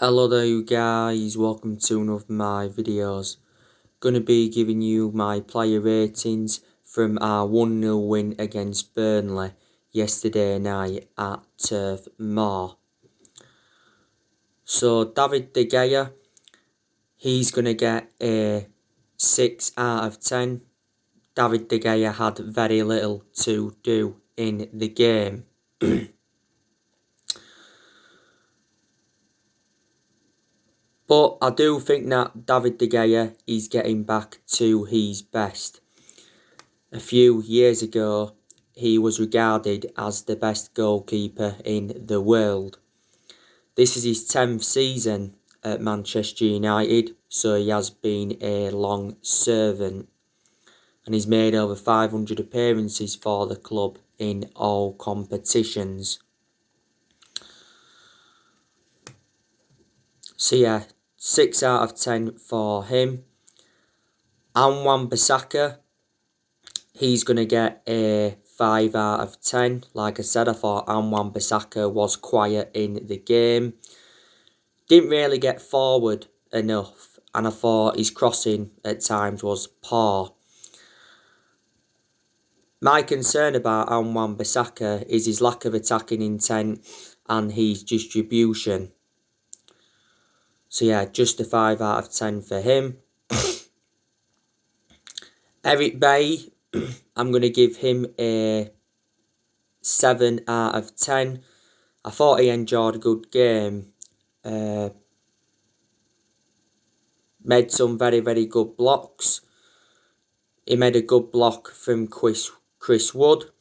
Hello there you guys, welcome to one of my videos. Gonna be giving you my player ratings from our 1-0 win against Burnley yesterday night at Turf Moor. So David De Gea, he's gonna get a 6 out of 10. David De Gea had very little to do in the game. But I do think that David De Gea is getting back to his best. A few years ago, he was regarded as the best goalkeeper in the world. This is his 10th season at Manchester United, so he has been a long servant. And he's made over 500 appearances for the club in all competitions. So yeah, 6 out of 10 for him. And Wan-Bissaka, he's going to get a 5 out of 10. Like I said, I thought Wan-Bissaka was quiet in the game. Didn't really get forward enough. And I thought his crossing at times was poor. My concern about Wan-Bissaka is his lack of attacking intent and his distribution. So yeah, just a 5 out of 10 for him. Eric Bailly, I'm going to give him a 7 out of 10. I thought he enjoyed a good game. Made some very, very good blocks. He made a good block from Chris Wood.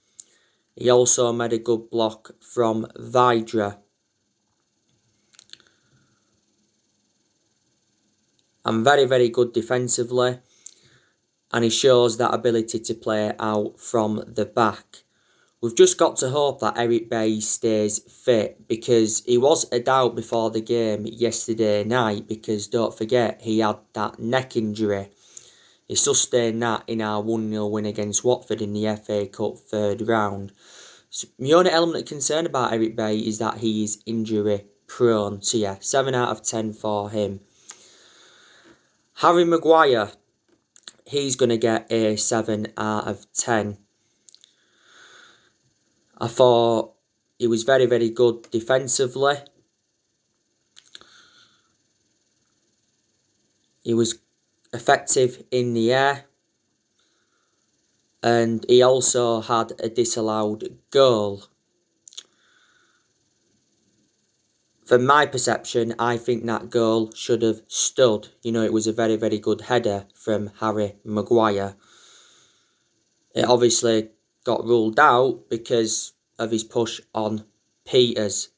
He also made a good block from Vidra. And very, very good defensively. And he shows that ability to play out from the back. We've just got to hope that Eric Bailly stays fit, because he was a doubt before the game yesterday night, because don't forget he had that neck injury. He sustained that in our 1-0 win against Watford in the FA Cup third round. So my only element of concern about Eric Bailly is that he is injury prone. So yeah, 7 out of 10 for him. Harry Maguire, he's going to get a 7 out of 10. I thought he was very, very good defensively. He was effective in the air. And he also had a disallowed goal. From my perception, I think that goal should have stood. You know, it was a very, very good header from Harry Maguire. It obviously got ruled out because of his push on Peters.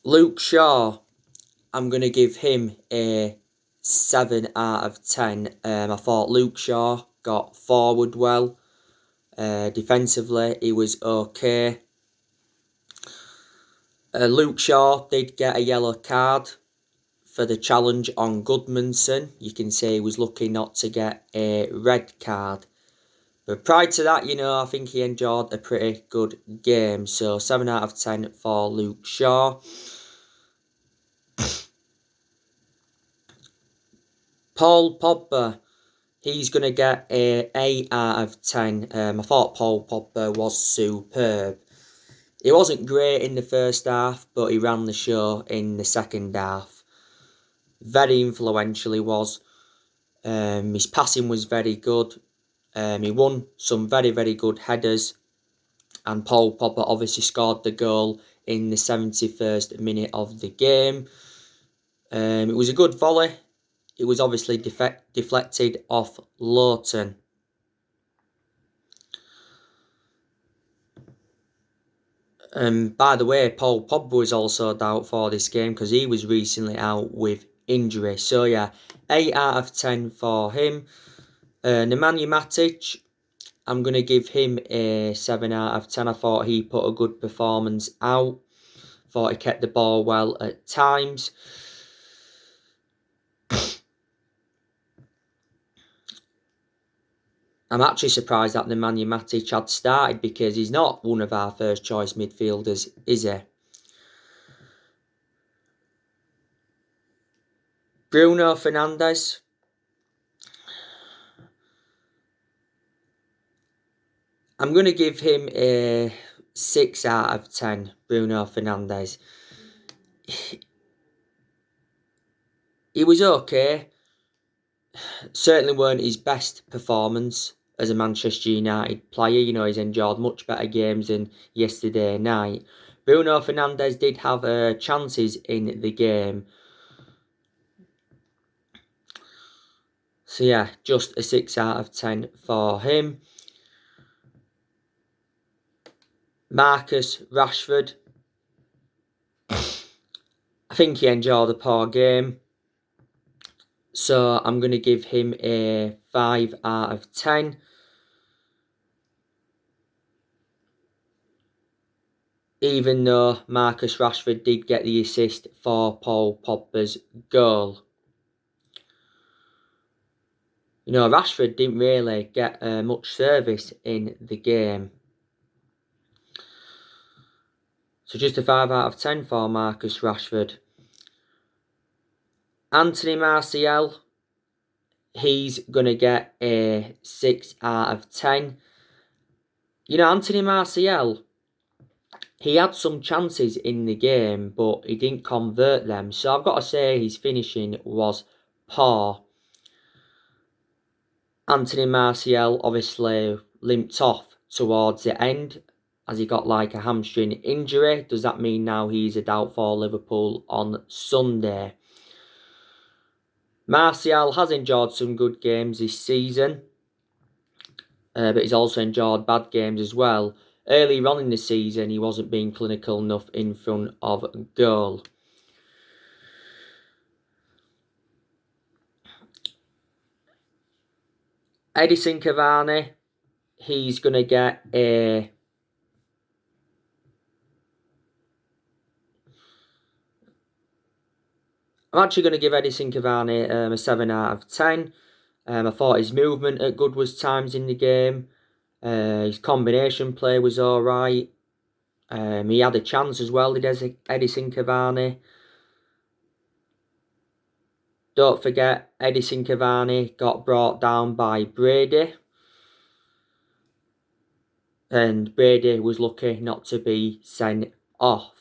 Luke Shaw, I'm going to give him a 7 out of 10. I thought Luke Shaw got forward well. Defensively, he was okay. Luke Shaw did get a yellow card for the challenge on Goodmanson. You can say he was lucky not to get a red card. But prior to that, you know, I think he enjoyed a pretty good game. So 7 out of 10 for Luke Shaw. Paul Pogba, he's going to get a 8 out of 10. I thought Paul Pogba was superb. He wasn't great in the first half, but he ran the show in the second half. Very influential he was. His passing was very good. He won some very, very good headers. And Paul Pogba obviously scored the goal in the 71st minute of the game. It was a good volley. It was obviously deflected off Lowton. By the way, Paul Pogba was also out for this game because he was recently out with injury. So yeah, 8 out of 10 for him. Nemanja Matic, I'm going to give him a 7 out of 10. I thought he put a good performance out. Thought he kept the ball well at times. I'm actually surprised that Nemanja Matic had started because he's not one of our first choice midfielders, is he? Bruno Fernandes. I'm going to give him a 6 out of 10, Bruno Fernandes. He was okay. Certainly weren't his best performance as a Manchester United player. You know, he's enjoyed much better games than yesterday night. Bruno Fernandes did have chances in the game. So yeah, just a 6 out of 10 for him. Marcus Rashford. I think he enjoyed a poor game. So I'm going to give him a 5 out of 10. Even though Marcus Rashford did get the assist for Paul Pogba's goal. You know, Rashford didn't really get much service in the game. So just a 5 out of 10 for Marcus Rashford. Anthony Martial, he's going to get a 6 out of 10. You know, Anthony Martial, he had some chances in the game, but he didn't convert them. So I've got to say his finishing was poor. Anthony Martial obviously limped off towards the end as he got like a hamstring injury. Does that mean now he's a doubt for Liverpool on Sunday? Martial has enjoyed some good games this season, but he's also enjoyed bad games as well. Earlier on in the season, he wasn't being clinical enough in front of goal. Edison Cavani, he's going to get a... I'm actually going to give Edison Cavani a 7 out of 10. I thought his movement at good was times in the game. His combination play was alright. He had a chance as well, did Edison Cavani. Don't forget, Edison Cavani got brought down by Brady. And Brady was lucky not to be sent off.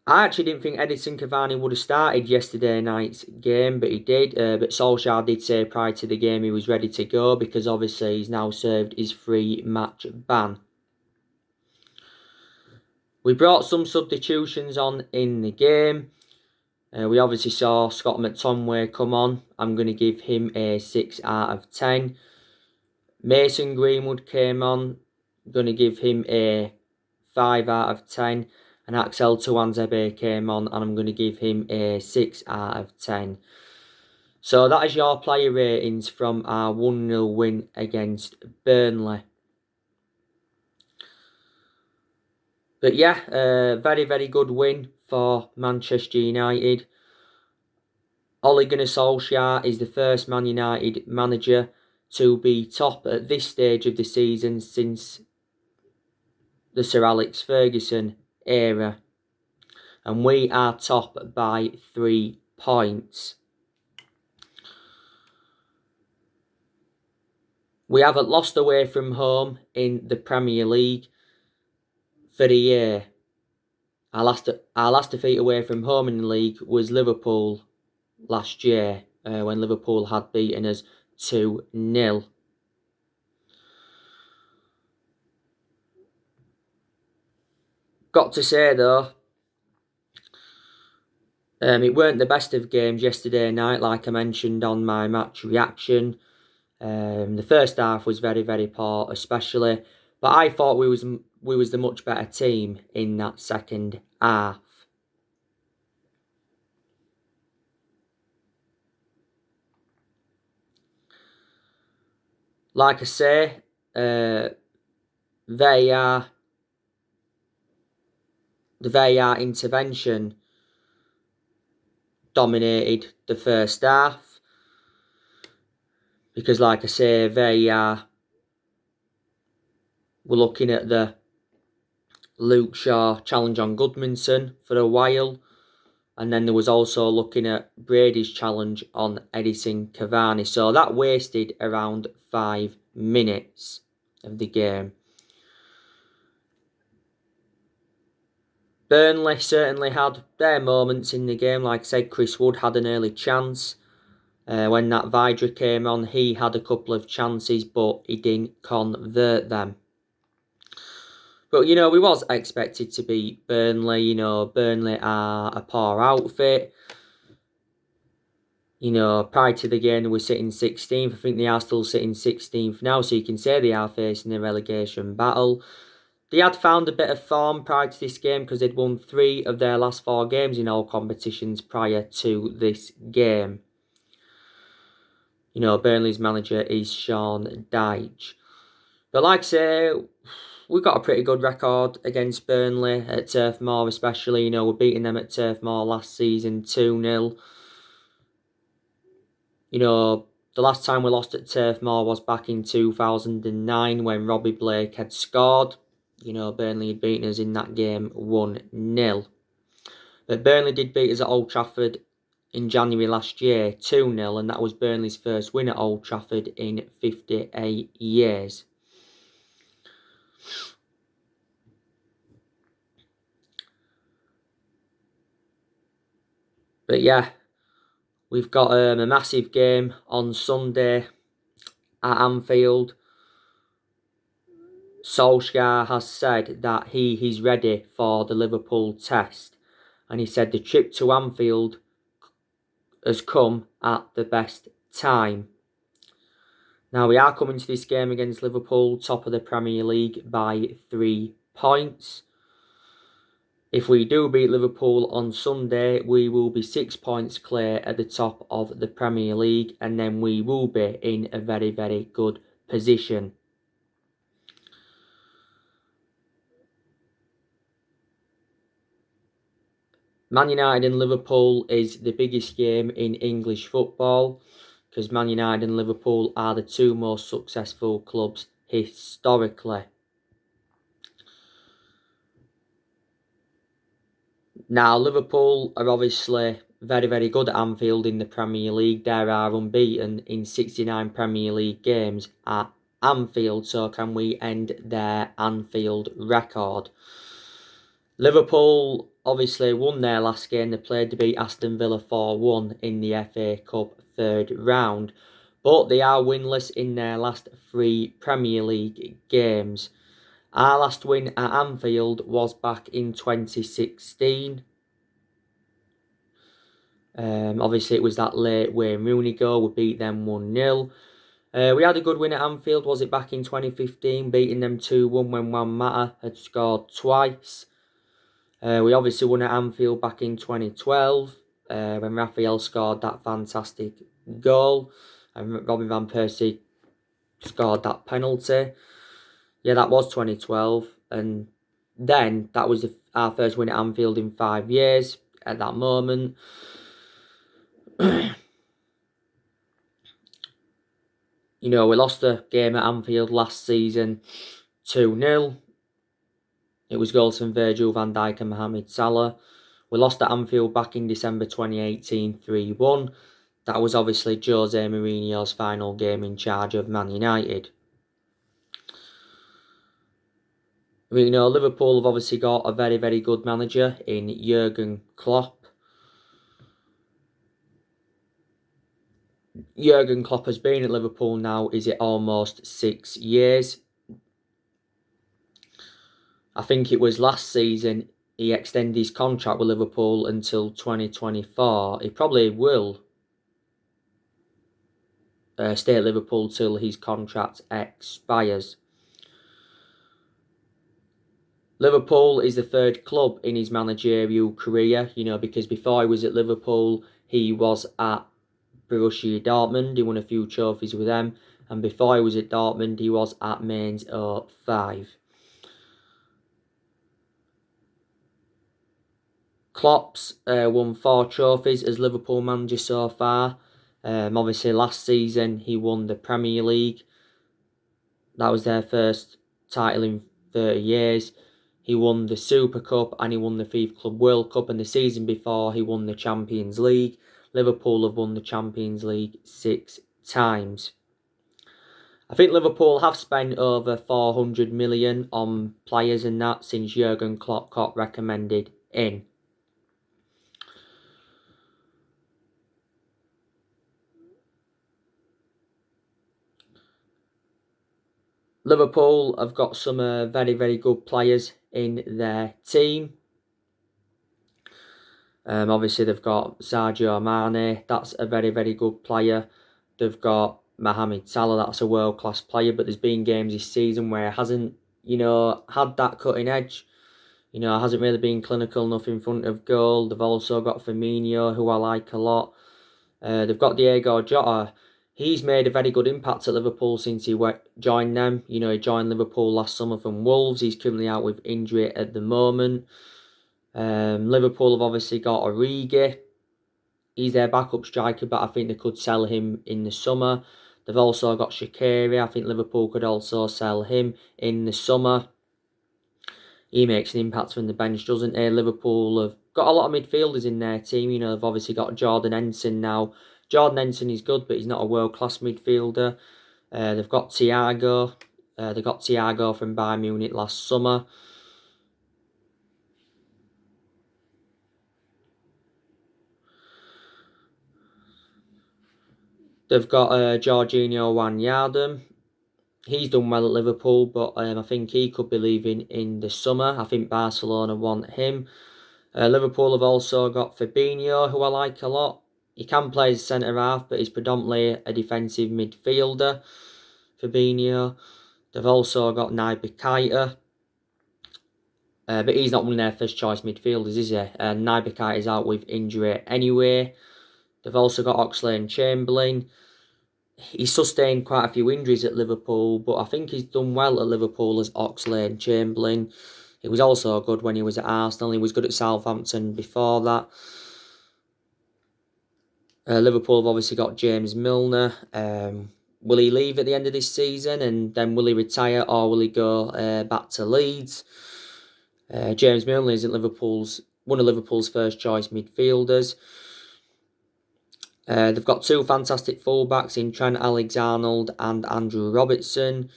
I actually didn't think Edison Cavani would have started yesterday night's game, but he did. But Solskjaer did say prior to the game he was ready to go because obviously he's now served his 3-match ban. We brought some substitutions on in the game. We obviously saw Scott McTominay come on. I'm going to give him a 6 out of 10. Mason Greenwood came on. I'm going to give him a 5 out of 10. And Axel Tuanzebe came on and I'm going to give him a 6 out of 10. So that is your player ratings from our 1-0 win against Burnley. But yeah, very, very good win for Manchester United. Ole Gunnar Solskjaer is the first Man United manager to be top at this stage of the season since the Sir Alex Ferguson era. And we are top by 3 points. We haven't lost away from home in the Premier League for the year. Our last defeat away from home in the league was Liverpool last year, when Liverpool had beaten us 2-0. Got to say though, it weren't the best of games yesterday night, like I mentioned on my match reaction. The first half was very, very poor, especially. But I thought we was the much better team in that second half. Like I say, the VAR intervention dominated the first half. Because, like I say, they were looking at the Luke Shaw challenge on Goodmanson for a while. And then there was also looking at Brady's challenge on Edison Cavani. So that wasted around 5 minutes of the game. Burnley certainly had their moments in the game. Like I said, Chris Wood had an early chance. When that Vidra came on, he had a couple of chances, but he didn't convert them. But, we was expected to beat Burnley. Burnley are a poor outfit. Prior to the game, they were sitting 16th. I think they are still sitting 16th now, so you can say they are facing a relegation battle. They had found a bit of form prior to this game because they'd won 3 of their last 4 games in all competitions prior to this game. Burnley's manager is Sean Dyche. But like I say, we got a pretty good record against Burnley at Turf Moor especially. We're beating them at Turf Moor last season 2-0. The last time we lost at Turf Moor was back in 2009 when Robbie Blake had scored. Burnley had beaten us in that game 1-0. But Burnley did beat us at Old Trafford in January last year 2-0, and that was Burnley's first win at Old Trafford in 58 years. But yeah, we've got a massive game on Sunday at Anfield. Solskjaer has said that he is ready for the Liverpool test. And he said the trip to Anfield has come at the best time. Now, we are coming to this game against Liverpool, top of the Premier League, by 3 points. If we do beat Liverpool on Sunday, we will be 6 points clear at the top of the Premier League, and then we will be in a very, very good position. Man United and Liverpool is the biggest game in English football because Man United and Liverpool are the 2 most successful clubs historically. Now, Liverpool are obviously very, very good at Anfield in the Premier League. They are unbeaten in 69 Premier League games at Anfield. So can we end their Anfield record? Liverpool obviously won their last game. They played to beat Aston Villa 4-1 in the FA Cup 3rd round. But they are winless in their last 3 Premier League games. Our last win at Anfield was back in 2016. Obviously, it was that late Wayne Rooney goal. We beat them 1-0. We had a good win at Anfield. Was it back in 2015? Beating them 2-1 when Juan Mata had scored twice. We obviously won at Anfield back in 2012 when Raphael scored that fantastic goal and Robin Van Persie scored that penalty. Yeah, that was 2012. And then that was our first win at Anfield in 5 years at that moment. We lost the game at Anfield last season 2-0. It was goals from Virgil van Dijk and Mohamed Salah. We lost at Anfield back in December 2018 3-1. That was obviously Jose Mourinho's final game in charge of Man United. Liverpool have obviously got a very, very good manager in Jurgen Klopp. Jurgen Klopp has been at Liverpool now, is it almost 6 years? I think it was last season he extended his contract with Liverpool until 2024. He probably will stay at Liverpool till his contract expires. Liverpool is the 3rd club in his managerial career, because before he was at Liverpool, he was at Borussia Dortmund. He won a few trophies with them. And before he was at Dortmund, he was at Mainz 05. Klopp's won 4 trophies as Liverpool manager so far. Obviously, last season he won the Premier League. That was their first title in 30 years. He won the Super Cup and he won the FIFA Club World Cup. And the season before, he won the Champions League. Liverpool have won the Champions League 6 times. I think Liverpool have spent over 400 million on players and that since Jurgen Klopp got recommended in. Liverpool have got some very, very good players in their team. Obviously, they've got Sadio Mane. That's a very, very good player. They've got Mohamed Salah. That's a world-class player. But there's been games this season where he hasn't, had that cutting edge. Hasn't really been clinical enough in front of goal. They've also got Firmino, who I like a lot. They've got Diego Jota. He's made a very good impact at Liverpool since he joined them. He joined Liverpool last summer from Wolves. He's currently out with injury at the moment. Liverpool have obviously got Origi. He's their backup striker, but I think they could sell him in the summer. They've also got Shaqiri. I think Liverpool could also sell him in the summer. He makes an impact from the bench, doesn't he? Liverpool have got a lot of midfielders in their team. They've obviously got Jordan Henson now. Jordan Henson is good, but he's not a world-class midfielder. They've got Thiago. They got Thiago from Bayern Munich last summer. They've got Jorginho Wijnaldum. He's done well at Liverpool, but I think he could be leaving in the summer. I think Barcelona want him. Liverpool have also got Fabinho, who I like a lot. He can play as centre-half, but he's predominantly a defensive midfielder. Fabinho. They've also got Naby Keita. But he's not one of their first-choice midfielders, is he? Naby Keita's out with injury anyway. They've also got Oxlade-Chamberlain. He's sustained quite a few injuries at Liverpool, but I think he's done well at Liverpool as Oxlade-Chamberlain. He was also good when he was at Arsenal. He was good at Southampton before that. Liverpool have obviously got James Milner. Will he leave at the end of this season and then will he retire or will he go back to Leeds? James Milner isn't one of Liverpool's first choice midfielders. They've got two fantastic fullbacks in Trent Alexander-Arnold and Andrew Robertson.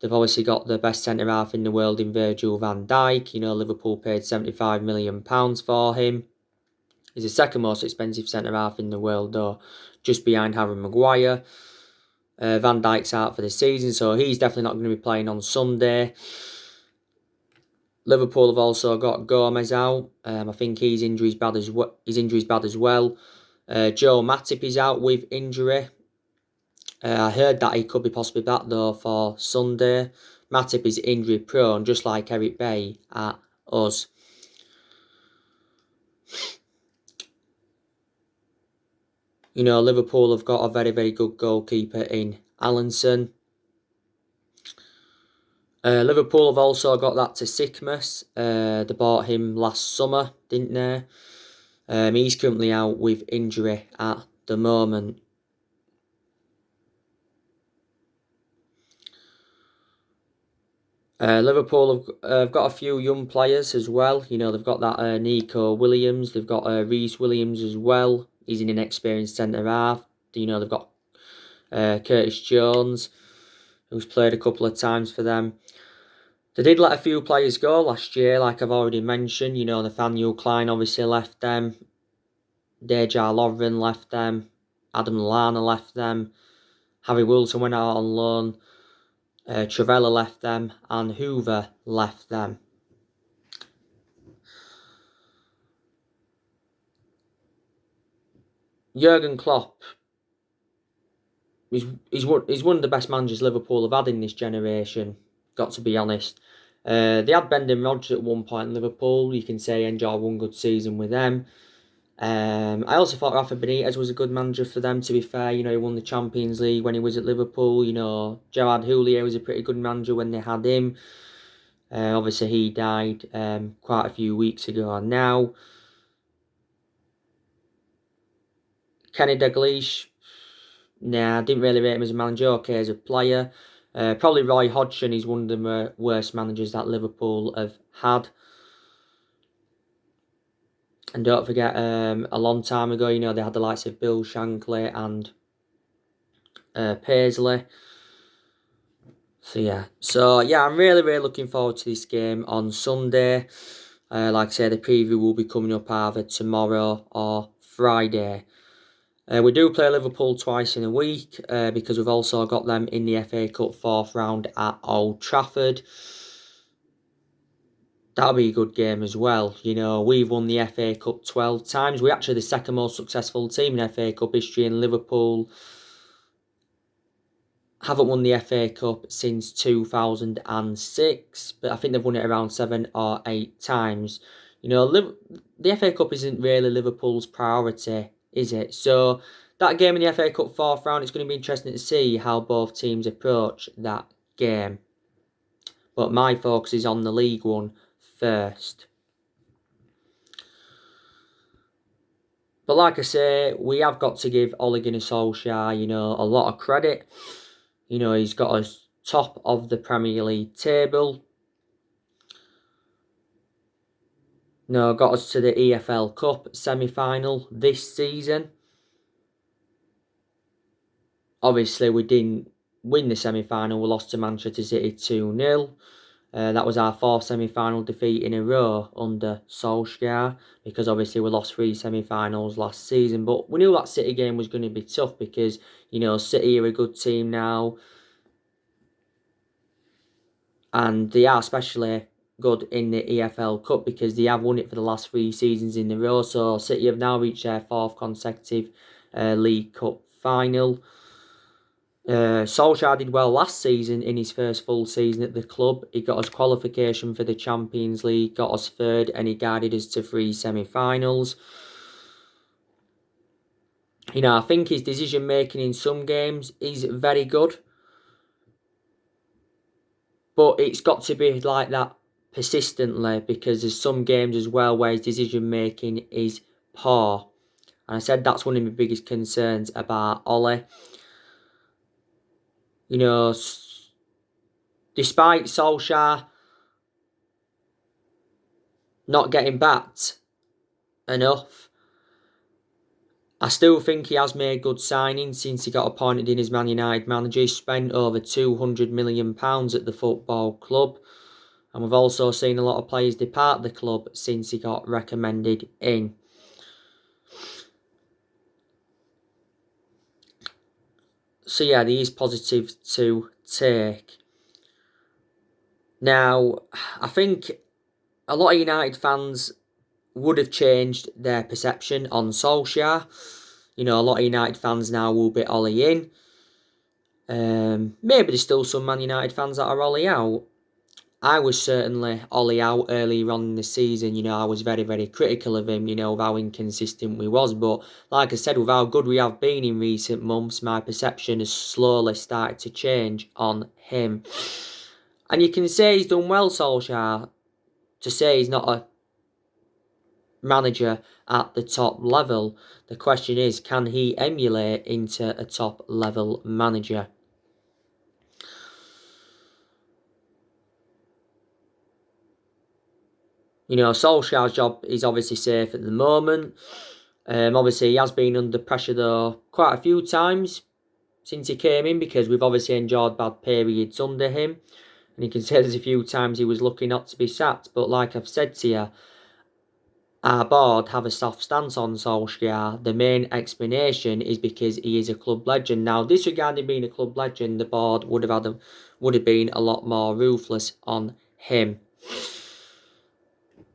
They've obviously got the best centre-half in the world in Virgil van Dijk. Liverpool paid £75 million for him. He's the second most expensive centre-half in the world, though, just behind Harry Maguire. Van Dijk's out for the season, so he's definitely not going to be playing on Sunday. Liverpool have also got Gomez out. I think his injury's bad as well. Joe Matip is out with injury. I heard that he could be possibly back though for Sunday. Matip is injury prone, just like Eric Bailly at us. Liverpool have got a very, very good goalkeeper in Alisson. Liverpool have also got that to Sickmas. They bought him last summer, didn't they? He's currently out with injury at the moment. Liverpool have got a few young players as well. They've got that Nico Williams. They've got Reece Williams as well. He's an inexperienced centre-half. They've got Curtis Jones, who's played a couple of times for them. They did let a few players go last year, like I've already mentioned. Nathaniel Klein obviously left them. Dejan Lovren left them. Adam Lallana left them. Harry Wilson went out on loan. Trevella left them. And Hoover left them. Jurgen Klopp he's one of the best managers Liverpool have had in this generation, got to be honest. They had Brendan Rodgers at one point in Liverpool. You can say enjoy one good season with them. I also thought Rafa Benitez was a good manager for them, to be fair. He won the Champions League when he was at Liverpool. Gerard Houllier was a pretty good manager when they had him. Obviously, he died quite a few weeks ago now. Kenny Dalglish, Nah, I didn't really rate him as a manager. Okay, as a player. Probably Roy Hodgson is one of the worst managers that Liverpool have had. And don't forget, a long time ago, they had the likes of Bill Shankly and Paisley. So yeah, I'm really looking forward to this game on Sunday. Like I say, the preview will be coming up either tomorrow or Friday. We do play Liverpool twice in a week because we've also got them in the FA Cup 4th round at Old Trafford. That'll be a good game as well. We've won the FA Cup 12 times. We're actually the second most successful team in FA Cup history, and Liverpool haven't won the FA Cup since 2006, but I think they've won it around 7 or 8 times. The FA Cup isn't really Liverpool's priority, is it? So that game in the FA Cup 4th round, it's going to be interesting to see how both teams approach that game. But my focus is on the League One first. But like I say, we have got to give Ole Gunnar Solskjaer, a lot of credit. He's got us top of the Premier League table. Got us to the EFL Cup semi-final this season. Obviously, we didn't win the semi-final. We lost to Manchester City 2-0. That was our 4th semi-final defeat in a row under Solskjaer, because obviously we lost 3 semi-finals last season. But we knew that City game was going to be tough because, City are a good team now. And they are especially good in the EFL Cup because they have won it for the last 3 seasons in a row. So City have now reached their 4th consecutive League Cup final. Solskjaer did well last season in his first full season at the club. He got us qualification for the Champions League, got us 3rd, and he guided us to 3 semi-finals. I think his decision making in some games is very good. But it's got to be like that persistently, because there's some games as well where his decision making is poor. And I said that's one of my biggest concerns about Ole. Despite Solskjaer not getting backed enough, I still think he has made good signings since he got appointed in as Man United manager. He spent over £200 million at the football club. And we've also seen a lot of players depart the club since he got recommended in. So yeah, these positives to take. Now, I think a lot of United fans would have changed their perception on Solskjaer. A lot of United fans now will be Ole in. Maybe there's still some Man United fans that are Ole out. I was certainly Ole out earlier on in the season. I was very critical of him, of how inconsistent we was. But like I said, with how good we have been in recent months, my perception has slowly started to change on him. And you can say he's done well, Solskjaer, to say he's not a manager at the top level. The question is, can he emulate into a top level manager? Solskjaer's job is obviously safe at the moment. Obviously, he has been under pressure, though, quite a few times since he came in, because we've obviously enjoyed bad periods under him. And you can say there's a few times he was lucky not to be sacked. But like I've said to you, our board have a soft stance on Solskjaer. The main explanation is because he is a club legend. Now, disregarding being a club legend, the board would have been a lot more ruthless on him.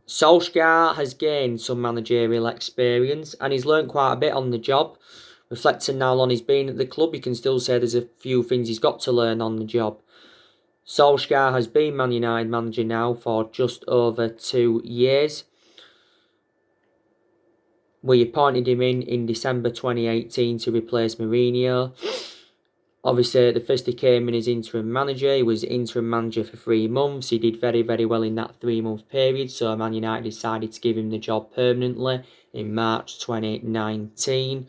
Solskjaer has gained some managerial experience and he's learnt quite a bit on the job. Reflecting now on his being at the club, you can still say there's a few things he's got to learn on the job. Solskjaer has been Man United manager now for just over 2 years. We appointed him in December 2018 to replace Mourinho. Obviously, the first he came in as interim manager, he was interim manager for 3 months. He did very well in that 3-month period, so Man United decided to give him the job permanently in March 2019.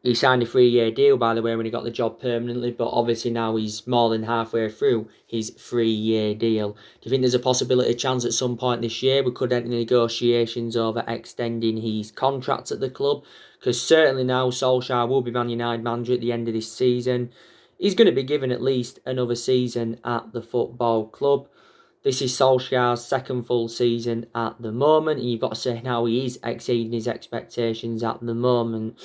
He signed a 3-year deal, by the way, when he got the job permanently, but obviously now he's more than halfway through his 3-year deal. Do you think there's a possibility, a chance at some point this year we could enter negotiations over extending his contract at the club? Because certainly now Solskjaer will be Man United manager at the end of this season. He's going to be given at least another season at the football club. This is Solskjaer's second full season at the moment, and you've got to say now he is exceeding his expectations at the moment.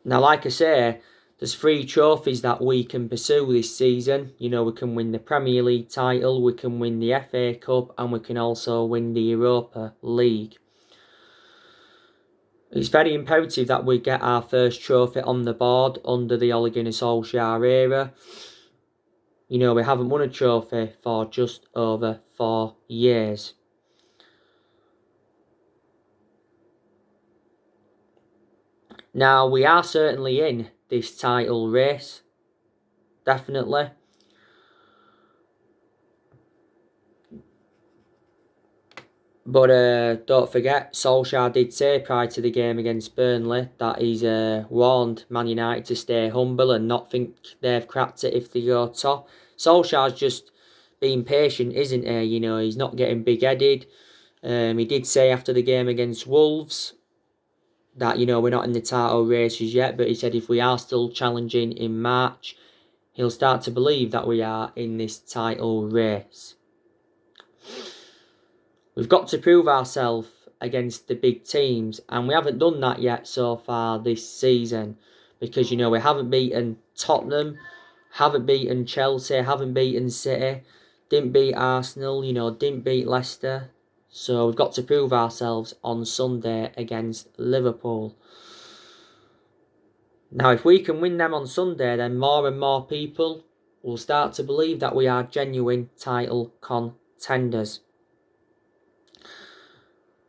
Now, like I say, there's 3 trophies that we can pursue this season. You know, we can win the Premier League title, we can win the FA Cup, and we can also win the Europa League. It's very imperative that we get our first trophy on the board under the Ole Gunnar Solskjaer era. You know, we haven't won a trophy for just over 4 years. Now, we are certainly in this title race. Definitely. But don't forget, Solskjaer did say prior to the game against Burnley that he's warned Man United to stay humble and not think they've cracked it if they go top. Solskjaer's just being patient, isn't he? You know, he's not getting big-headed. He did say after the game against Wolves that, you know, we're not in the title races yet, but he said if we are still challenging in March, he'll start to believe that we are in this title race. We've got to prove ourselves against the big teams, and we haven't done that yet so far this season because, you know, we haven't beaten Tottenham, haven't beaten Chelsea, haven't beaten City, didn't beat Arsenal, you know, didn't beat Leicester. So we've got to prove ourselves on Sunday against Liverpool. Now, if we can win them on Sunday, then more and more people will start to believe that we are genuine title contenders.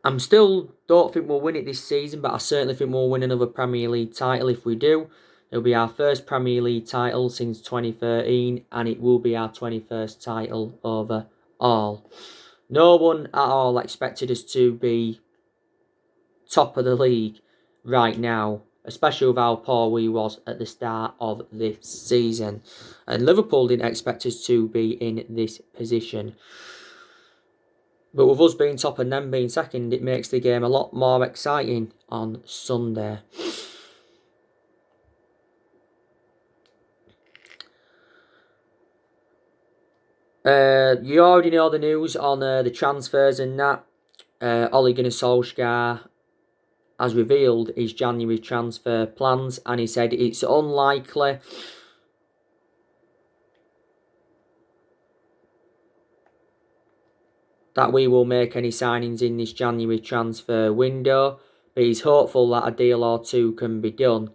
I'm still don't think we'll win it this season, but I certainly think we'll win another Premier League title if we do. It'll be our first Premier League title since 2013, and it will be our 21st title overall. No one at all expected us to be top of the league right now, especially with how poor we was at the start of this season. And Liverpool didn't expect us to be in this position. But with us being top and them being second, it makes the game a lot more exciting on Sunday. You already know the news on the transfers and that. Ole Gunnar Solskjaer has revealed his January transfer plans, and he said it's unlikely that we will make any signings in this January transfer window, but he's hopeful that a deal or two can be done.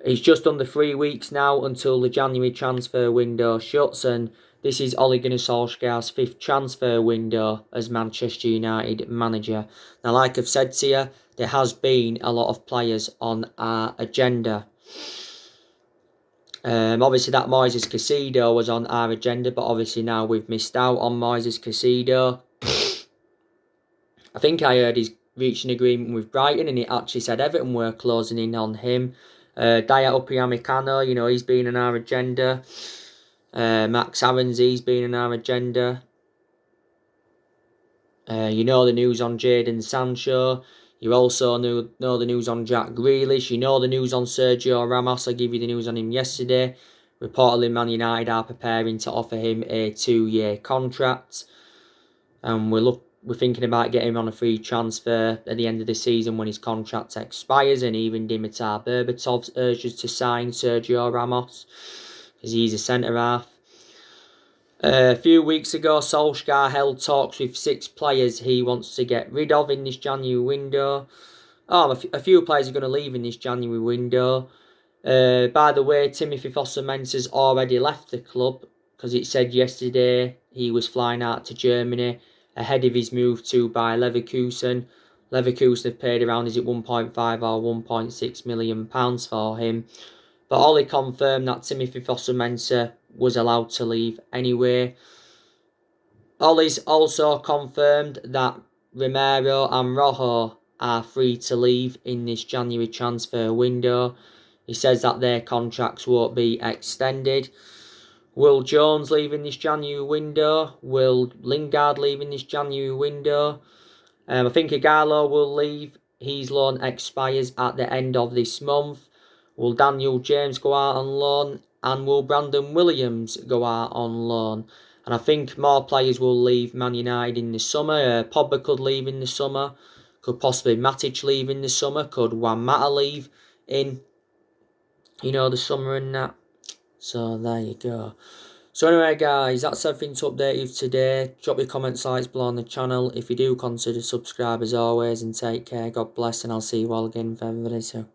It's just under 3 weeks now until the January transfer window shuts, and this is Ole Gunnar Solskjaer's 5th transfer window as Manchester United manager. Now, like I've said to you, there has been a lot of players on our agenda. Obviously, that Moises Caicedo was on our agenda, but obviously now we've missed out on Moises Caicedo. I think I heard he's reached an agreement with Brighton, and it actually said Everton were closing in on him. Daya Upamecano, you know, he's been on our agenda. Max Aarons, he's been on our agenda. You know the news on Jadon Sancho. You also know the news on Jack Grealish. You know the news on Sergio Ramos. I gave you the news on him yesterday. Reportedly, Man United are preparing to offer him a 2-year contract. And we're thinking about getting him on a free transfer at the end of the season when his contract expires. And even Dimitar Berbatov urges to sign Sergio Ramos because he's a centre-half. A few weeks ago, Solskjaer held talks with 6 players he wants to get rid of in this January window. A few players are going to leave in this January window. By the way, Timothy Fosu-Mensah's already left the club because it said yesterday he was flying out to Germany ahead of his move to Bayer Leverkusen. Leverkusen have paid around, is it 1.5 or 1.6 million pounds for him. But Ole confirmed that Timothy Fosu-Mensah was allowed to leave anyway. Ole's also confirmed that Romero and Rojo are free to leave in this January transfer window. He says that their contracts won't be extended. Will Jones leave in this January window? Will Lingard leave in this January window? I think Ighalo will leave. His loan expires at the end of this month. Will Daniel James go out on loan? And will Brandon Williams go out on loan? And I think more players will leave Man United in the summer. Pogba could leave in the summer. Could possibly Matic leave in the summer. Could Juan Mata leave in, the summer and that. So there you go. So anyway guys, that's everything to update you today. Drop your comments, likes below on the channel. If you do, consider subscribe as always, and take care. God bless, and I'll see you all again very, very soon.